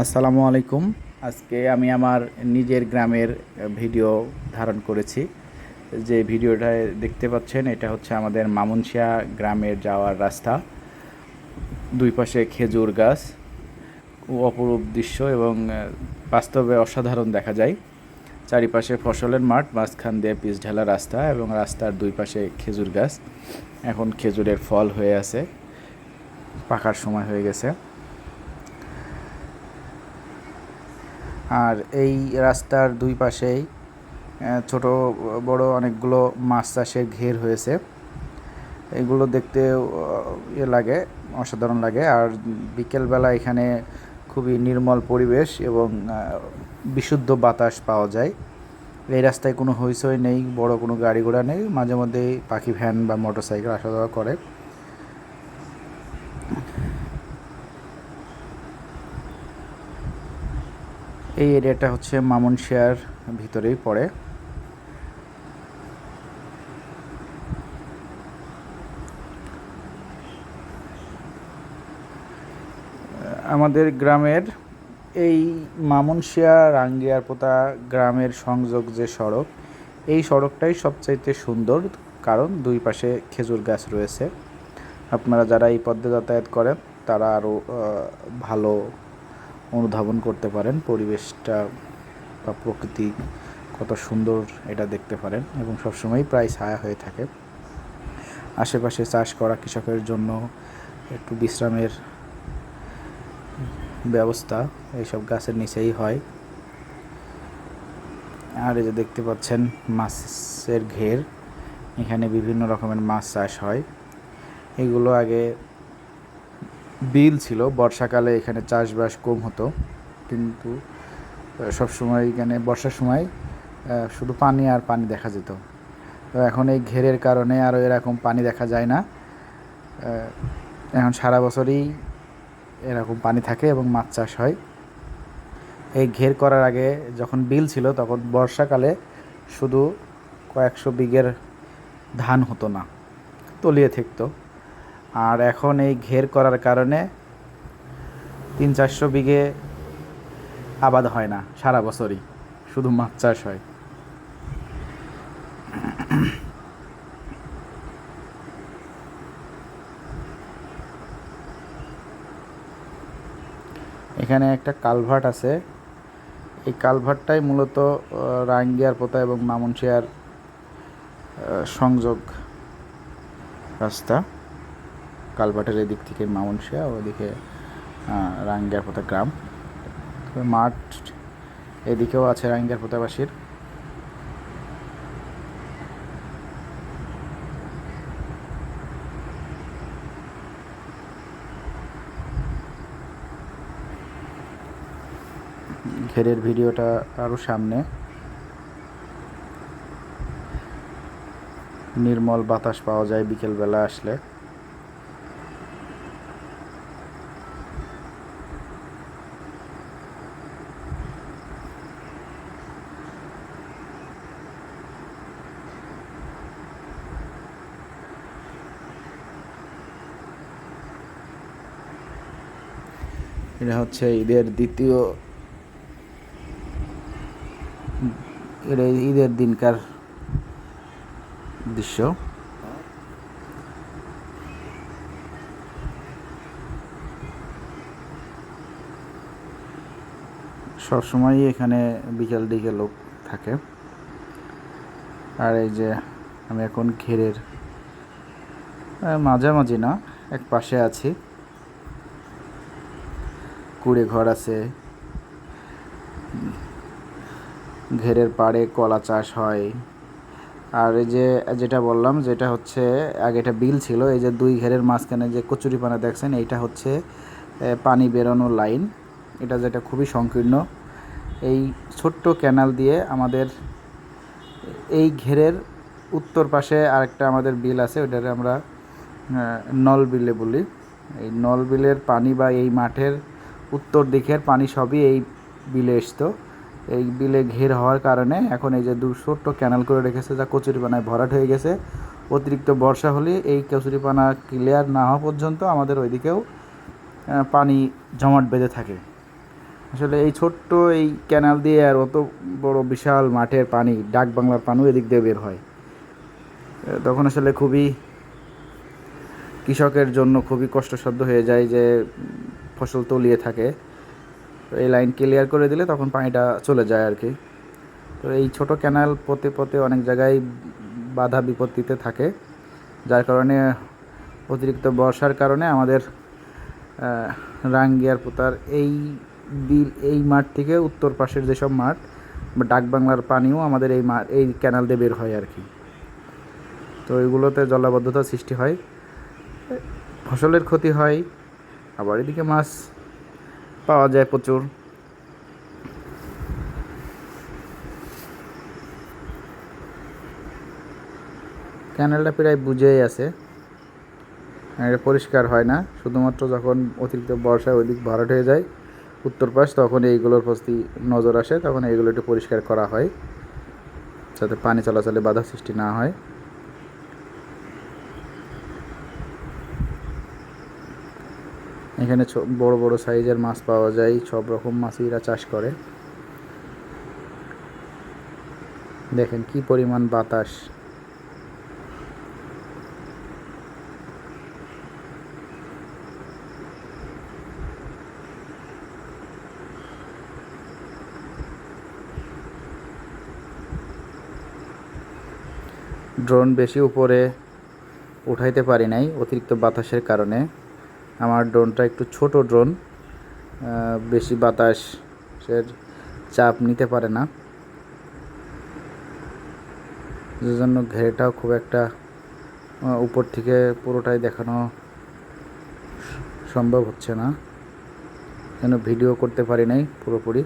আসসালামু আলাইকুম। আজকে আমি আমার নিজের গ্রামের ভিডিও ধারণ করেছি। যে ভিডিওটায় দেখতে পাচ্ছেন এটা হচ্ছে আমাদের মামুনশিয়া গ্রামের যাওয়ার রাস্তা। দুই পাশে খেজুর গাছ, অপরূপ দৃশ্য এবং বাস্তবে অসাধারণ দেখা যায়। চারিপাশে ফসলের মাঠ, মাঝখান দিয়ে পিচ ঢালা রাস্তা এবং রাস্তার দুই পাশে খেজুর গাছ। এখন খেজুরের ফল হয়ে আছে, পাকার সময় হয়ে গেছে। আর এই রাস্তার দুই পাশেই ছোট বড় অনেকগুলো মাছ চাষের ঘের হয়েছে। এগুলো দেখতে লাগে, অসাধারণ লাগে। আর বিকেলবেলা এখানে খুবই নির্মল পরিবেশ এবং বিশুদ্ধ বাতাস পাওয়া যায়। এই রাস্তায় কোনো হইচই নেই, বড় কোনো গাড়ি ঘোড়া নেই। মাঝে মধ্যেই পাখি ভ্যান বা মোটরসাইকেল আসা যাওয়া করে। এই এরিয়াটা হচ্ছে মামুনশিয়ার ভিতরেই পড়ে। আমাদের গ্রামের এই মামুনশিয়া রাঙ্গিয়ারপোতা গ্রামের সংযোগ যে সড়ক, এই সড়কটাই সবচাইতে সুন্দর, কারণ দুই পাশে খেজুর গাছ রয়েছে। আপনারা যারা এই পথে যাতায়াত করেন তারা আরও ভালো অনুধাবন করতে পারেন পরিবেশটা বা প্রকৃতি কত সুন্দর এটা দেখতে পারেন। এবং সবসময়ই প্রায় ছায়া হয়ে থাকে। আশেপাশে চাষ করা কৃষকের জন্য একটু বিশ্রামের ব্যবস্থা এইসব গাছের নিচেই হয়। আর এই যে দেখতে পাচ্ছেন মাছের ঘের, এখানে বিভিন্ন রকমের মাছ চাষ হয়। এগুলো আগে বিল ছিল, বর্ষাকালে এখানে চাষবাস কম হতো, কিন্তু সবসময় এখানে বর্ষার সময় শুধু পানি আর পানি দেখা যেত। তো এখন এই ঘেরের কারণে আরও এরকম পানি দেখা যায় না। এখন সারা বছরই এরকম পানি থাকে এবং মাছ চাষ হয়। এই ঘের করার আগে যখন বিল ছিল তখন বর্ষাকালে শুধু কয়েকশো বিঘের ধান হতো না, তলিয়ে থাকতো। আর এখন এই ঘের করার কারণে 300-400 বিঘে আবাদ হয় না, সারা বছরই শুধু মাছ চাষ হয়। এখানে একটা কালভার্ট আছে। এই কালভার্টটাই মূলত রাঙ্গিয়ারপোতা এবং মামুনশিয়ার সংযোগ রাস্তা। কালভার্টের এদিক থেকে মামুনশিয়া, ওইদিকে রাঙ্গিয়ারপোতা গ্রাম। মাঠ এদিকেও আছে রাঙ্গিয়ারপোতাবাসীর। ঘেরের ভিডিওটা আরও সামনে। নির্মল বাতাস পাওয়া যায় বিকেলবেলা আসলে। এটা হচ্ছে ঈদের দিনকার দৃশ্য। সবসময়ই এখানে বিকেল দিকে লোক থাকে। আর এই যে আমি এখন ঘেরের মাঝামাঝি না, এক পাশে আছি। কুড়ে ঘর আছে, ঘেরের পাড়ে কলা চাষ হয়। আর এই যে যেটা বললাম, যেটা হচ্ছে আগে এটা বিল ছিল, এই যে দুই ঘেরের মাঝখানে যে কচুরিপানা দেখছেন, এইটা হচ্ছে পানি বেরোনোর লাইন। এটা যেটা খুবই সংকীর্ণ। এই ছোট্ট ক্যানাল দিয়ে আমাদের এই ঘেরের উত্তর পাশে আরেকটা আমাদের বিল আছে, ওটাকে আমরা নল বিলে বলি। এই নল বিলের পানি বা এই মাঠের উত্তর দিকের পানি সবই এই বিলে আসতো। এই বিলে ঘের হওয়ার কারণে এখন এই যে ছোট্ট ক্যানাল করে রেখেছে, যা কচুরিপানায় ভরাট হয়ে গেছে। অতিরিক্ত বর্ষা হলে এই কচুরিপানা ক্লিয়ার না হওয়া পর্যন্ত আমাদের ওইদিকেও পানি জমাট বেঁধে থাকে। আসলে এই ছোট্ট এই ক্যানাল দিয়ে আর অত বড় বিশাল মাঠের পানি, ডাক বাংলার পানিও এদিক দিয়ে বের হয়। তখন আসলে খুবই কৃষকের জন্য খুবই কষ্টসাধ্য হয়ে যায় যে ফসল তলিয়ে থাকে। তো এই লাইন ক্লিয়ার করে দিলে তখন পানিটা চলে যায় আর কি। তো এই ছোট ক্যানাল পথে পথে অনেক জায়গায় বাধা বিপত্তিতে থাকে, যার কারণে অতিরিক্ত বর্ষার কারণে আমাদের রাঙ্গিয়ার পোতার এই মাঠ থেকে উত্তর পাশের যেসব মাঠ বা ডাকবাংলার পানিও আমাদের এই ক্যানাল দিয়ে বের হয় আর কি। তো এগুলোতে জলাবদ্ধতা সৃষ্টি হয়, ফসলের ক্ষতি হয়, আবার এদিকে মাছ পাওয়া যায় প্রচুর। ক্যানেলটা প্রায় বুঝেই আছে, এটা পরিষ্কার হয় না, শুধুমাত্র যখন অতিরিক্ত বর্ষায় ওই দিক ভরাট হয়ে যায় উত্তর পাশ, তখন এইগুলোর প্রতি নজর আসে, তখন এইগুলো একটু পরিষ্কার করা হয় যাতে পানি চলাচলে বাধা সৃষ্টি না হয়। এখানে বড় বড় সাইজের মাছ পাওয়া যায়, সব রকম মাছই এরা চাষ করে। দেখেন কি পরিমাণ বাতাস। ড্রোন বেশি উপরে উঠাইতে পারি নাই অতিরিক্ত বাতাসের কারণে। আমার ড্রোনটা একটু ছোট ড্রোন, বেশি বাতাসের চাপ নিতে পারে না, যে জন্য ঘেরেটাও খুব একটা উপর থেকে পুরোটাই দেখানো সম্ভব হচ্ছে না, যেন ভিডিও করতে পারি নাই পুরোপুরি।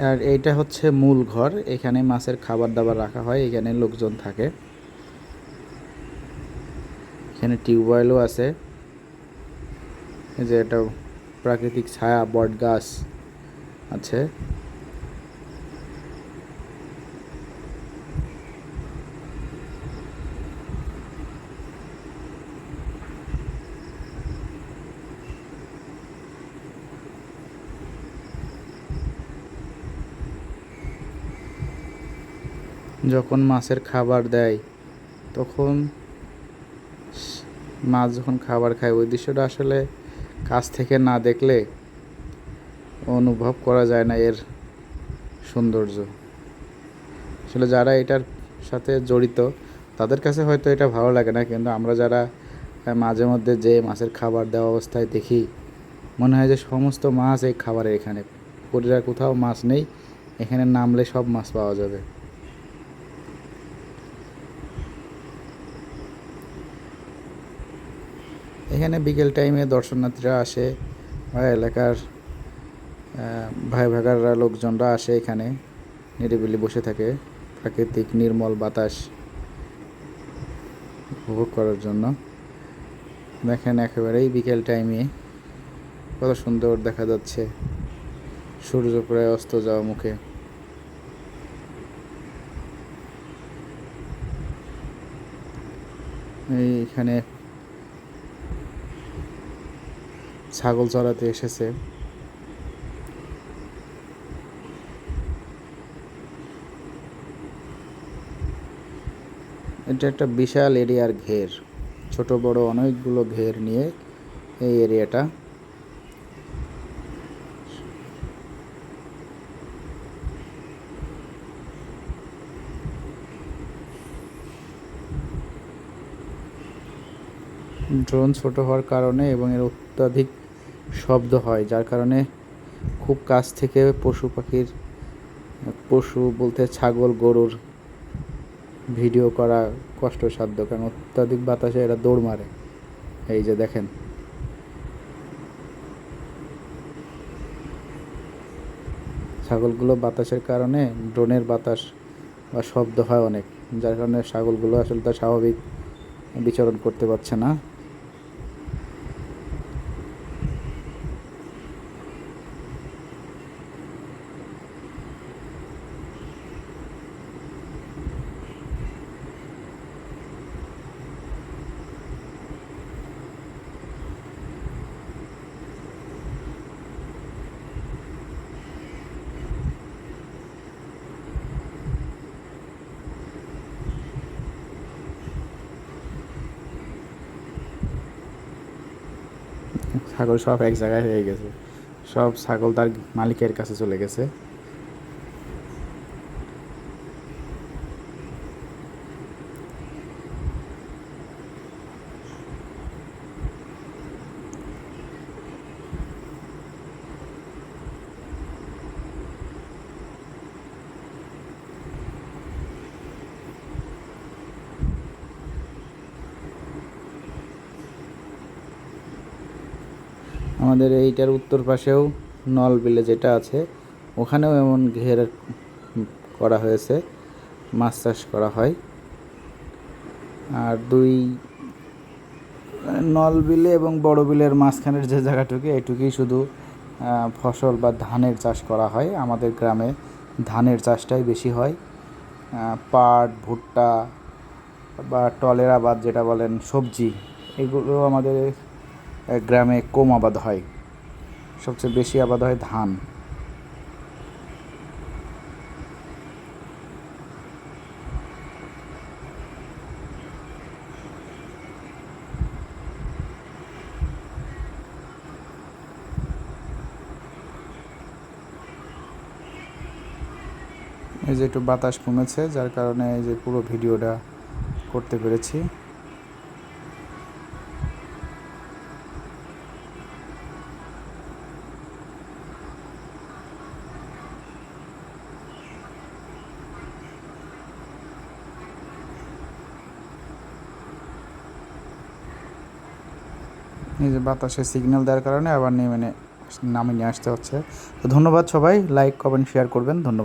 আর এইটা হচ্ছে মূল ঘর, এখানে মাছের খাবার দাবার রাখা হয়, এখানে লোকজন থাকে। এখানে টিউবওয়েলও আছে, এই যে এটা প্রাকৃতিক ছায়া বট গাছ আছে। যখন মাছের খাবার দেয় তখন মাছ যখন খাবার খায় ওই দৃশ্যটা আসলে কাছ থেকে না দেখলে অনুভব করা যায় না এর সৌন্দর্য। আসলে যারা এটার সাথে জড়িত তাদের কাছে হয়তো এটা ভালো লাগে না, কিন্তু আমরা যারা মাঝে মধ্যে যে মাছের খাবার দেওয়া অবস্থায় দেখি, মনে হয় যে সমস্ত মাছ এই খাবারে, এখানে পুরীর কোথাও মাছ নেই, এখানে নামলে সব মাছ পাওয়া যাবে। এখানে বিকেল টাইমে দর্শনার্থীরা আসে, এলাকার ভাই ভাগাররা লোকজনরা আসে, এখানে নিরিবিলি বসে থাকে প্রাকৃতিক নির্মল বাতাস উপভোগ করার জন্য। দেখেন একেবারেই বিকেল টাইমে কত সুন্দর দেখা যাচ্ছে, সূর্য প্রায় অস্ত যাওয়া মুখে। এইখানে ছাগল চড়াতে এসেছে। এটা একটা বিশাল এরিয়ার ঘের, ছোট বড় অনেকগুলো ঘের নিয়ে এই এরিয়াটা। ড্রোন ছোট হওয়ার কারণে এবং এর অত্যাধিক শব্দ হয়, যার কারণে খুব কাছ থেকে পশু বলতে ছাগল গরুর ভিডিও করা কষ্টসাধ্য, কারণ অত্যাধিক বাতাসে এরা দৌড় মারে। এই যে দেখেন, ছাগলগুলো বাতাসের কারণে ড্রোনের বাতাস বা শব্দ হয় অনেক, যার কারণে ছাগলগুলো আসলে তার স্বাভাবিক বিচরণ করতে পারছে না। ছাগল সব এক জায়গায় হয়ে গেছে, সব ছাগল তার মালিকের কাছে চলে গেছে। আমাদের এইটার উত্তর পাশেও নল বিলে যেটা আছে, ওখানেও এমন ঘের করা হয়েছে, মাছ চাষ করা হয়। আর দুই নল বিলে এবং বড় বিলের মাঝখানের যে জায়গাটুকু, এটুকুই শুধু ফসল বা ধানের চাষ করা হয়। আমাদের গ্রামে ধানের চাষটাই বেশি হয়। পাট, ভুট্টা বা টলের আবাদ যেটা বলেন, সবজি, এগুলো আমাদের গ্রামে কম আবাদ হয়। সবচেয়ে বেশি আবাদ হয় ধান। এই যে একটু বাতাস কমেছে, যার কারণে এই যে পুরো ভিডিওটা করতে পেরেছি। এই যে বাতাসে সিগন্যাল দেওয়ার কারণে আবার নামিয়ে আসতে হচ্ছে। তো ধন্যবাদ সবাই, লাইক কমেন্ট শেয়ার করবেন। ধন্যবাদ।